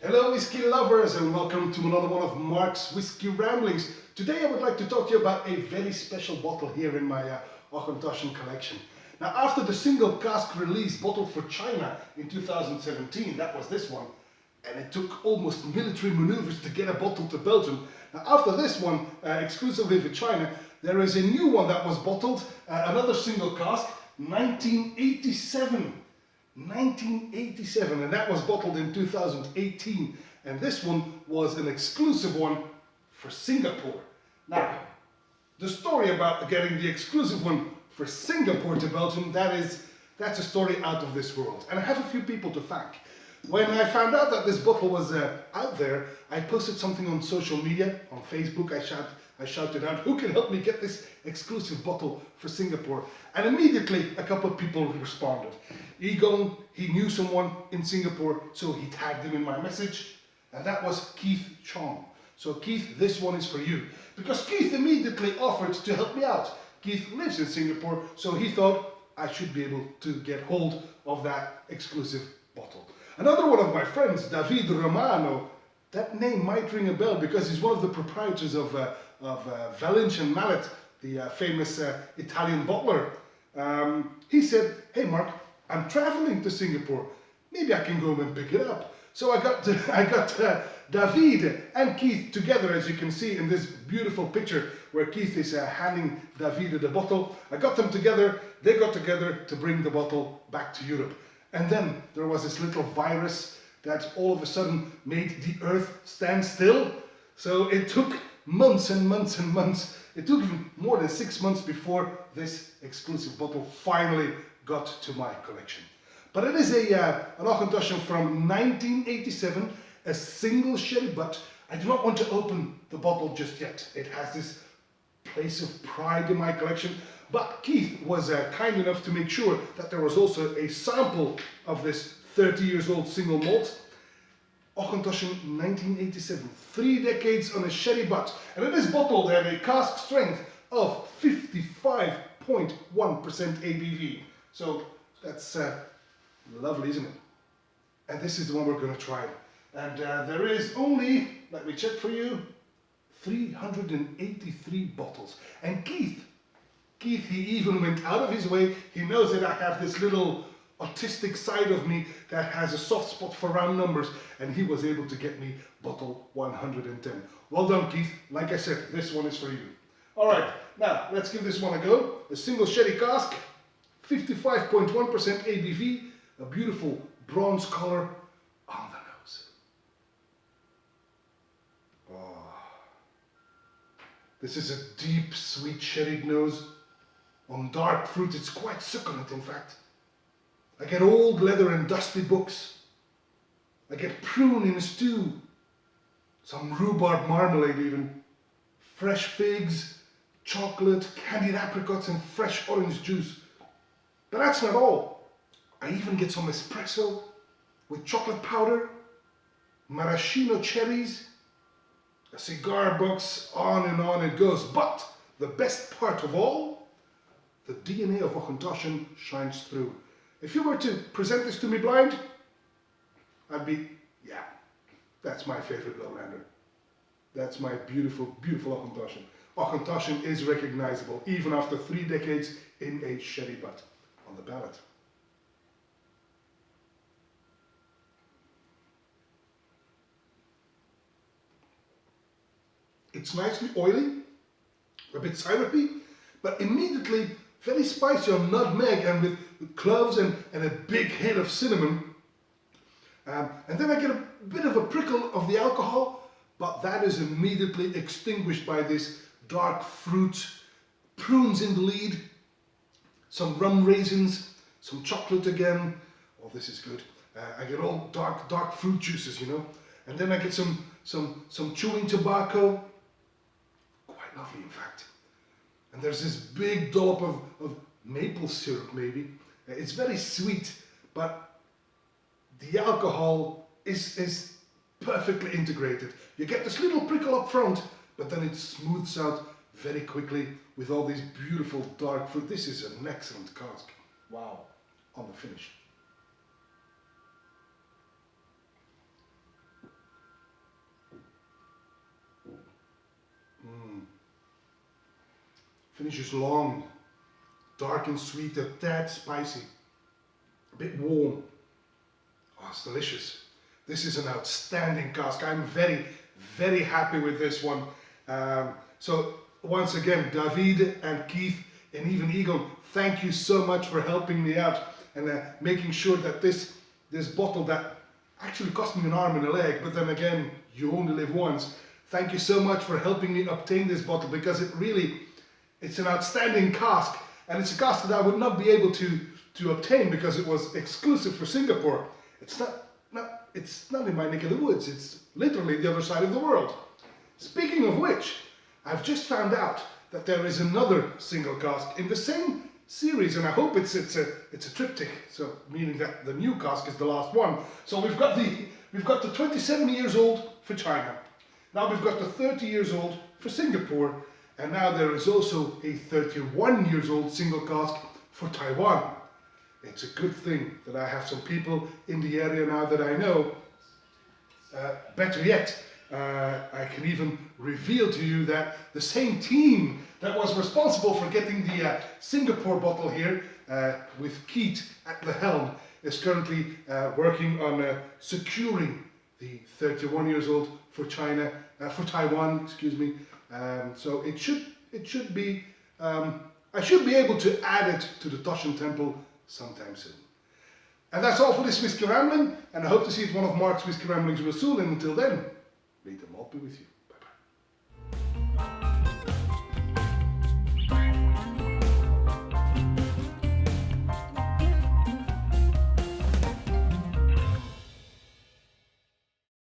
Hello whiskey lovers and welcome to another one of Mark's Whiskey Ramblings. Today I would like to talk to you about a very special bottle here in my Auchentoshan collection. Now after the single cask release bottled for China in 2017, that was this one, and it took almost military maneuvers to get a bottle to Belgium. Now after this one, exclusively for China, there is a new one that was bottled, another single cask, 1987. 1987, and that was bottled in 2018, and this one was an exclusive one for Singapore. Now, the story about getting the exclusive one for Singapore to Belgium, that's a story out of this world, and I have a few people to thank. When I found out that this bottle was out there, I posted something on social media, on Facebook. I shouted out, who can help me get this exclusive bottle for Singapore? And immediately a couple of people responded. Egon, he knew someone in Singapore, so he tagged him in my message, and that was Keith Chong. So Keith, this one is for you. Because Keith immediately offered to help me out. Keith lives in Singapore, so he thought I should be able to get hold of that exclusive bottle. Another one of my friends, David Romano, that name might ring a bell because he's one of the proprietors of Valenche and Mallet, the famous Italian bottler. He said, hey Mark, I'm traveling to Singapore. Maybe I can go and pick it up. So I got David and Keith together, as you can see in this beautiful picture where Keith is handing David the bottle. I got them together, they got together to bring the bottle back to Europe. And then there was this little virus that all of a sudden made the earth stand still. So it took months and months and months. It took even more than 6 months before this exclusive bottle finally got to my collection. But it is an Auchentoshan from 1987, a single sherry butt. I do not want to open the bottle just yet. It has this place of pride in my collection. But Keith was kind enough to make sure that there was also a sample of this 30 years old single malt. Auchentoshan 1987, 3 decades on a sherry butt, and it is bottled at a cask strength of 55.1% ABV. So that's lovely, isn't it? And this is the one we're going to try. And there is only, let me check for you, 383 bottles. And Keith, he even went out of his way. He knows that I have this little autistic side of me that has a soft spot for round numbers, and he was able to get me bottle 110. Well done, Keith. Like I said, this one is for you. All right, now let's give this one a go. A single sherry cask, 55.1% ABV, a beautiful bronze color on the nose. Oh. This is a deep, sweet sherried nose. On dark fruit, it's quite succulent, in fact. I get old leather and dusty books. I get prune in a stew. Some rhubarb marmalade even. Fresh figs, chocolate, candied apricots and fresh orange juice. But that's not all. I even get some espresso with chocolate powder, maraschino cherries, a cigar box, on it goes. But the best part of all, the DNA of Auchentoshan shines through. If you were to present this to me blind, I'd be, yeah, that's my favorite lowlander. That's my beautiful, beautiful Auchentoshan. Auchentoshan is recognizable even after 3 decades in a sherry butt on the palate. It's nicely oily, a bit syrupy, but immediately very spicy on nutmeg and with cloves and a big hit of cinnamon. And then I get a bit of a prickle of the alcohol, but that is immediately extinguished by this dark fruit, prunes in the lead, some rum raisins, some chocolate again. Oh, this is good. I get all dark fruit juices, you know. And then I get some chewing tobacco. Quite lovely, in fact. And there's this big dollop of maple syrup, maybe. It's very sweet, but the alcohol is perfectly integrated. You get this little prickle up front, but then it smooths out very quickly with all these beautiful dark fruit. This is an excellent cask. Wow, on the finish. Finishes long, dark and sweet, a tad spicy, a bit warm. Oh, it's delicious. This is an outstanding cask. I'm very, very happy with this one. So once again, David and Keith and even Egon, thank you so much for helping me out and making sure that this bottle that actually cost me an arm and a leg, but then again, you only live once. Thank you so much for helping me obtain this bottle, because it's an outstanding cask, and it's a cask that I would not be able to obtain because it was exclusive for Singapore. It's not in my neck of the woods. It's literally the other side of the world. Speaking of which, I've just found out that there is another single cask in the same series, and I hope it's a triptych, so meaning that the new cask is the last one. So we've got the 27 years old for China. Now we've got the 30 years old for Singapore, and now there is also a 31 years old single cask for Taiwan. It's a good thing that I have some people in the area now that I know. Better yet, I can even reveal to you that the same team that was responsible for getting the Singapore bottle here, with Keith at the helm, is currently working on securing the 31 years old for Taiwan, excuse me. So it should be, I should be able to add it to the Toshan Temple sometime soon. And that's all for this Whisky Rambling, and I hope to see you at one of Mark's Whisky Ramblings real soon, and until then, may the malt be with you.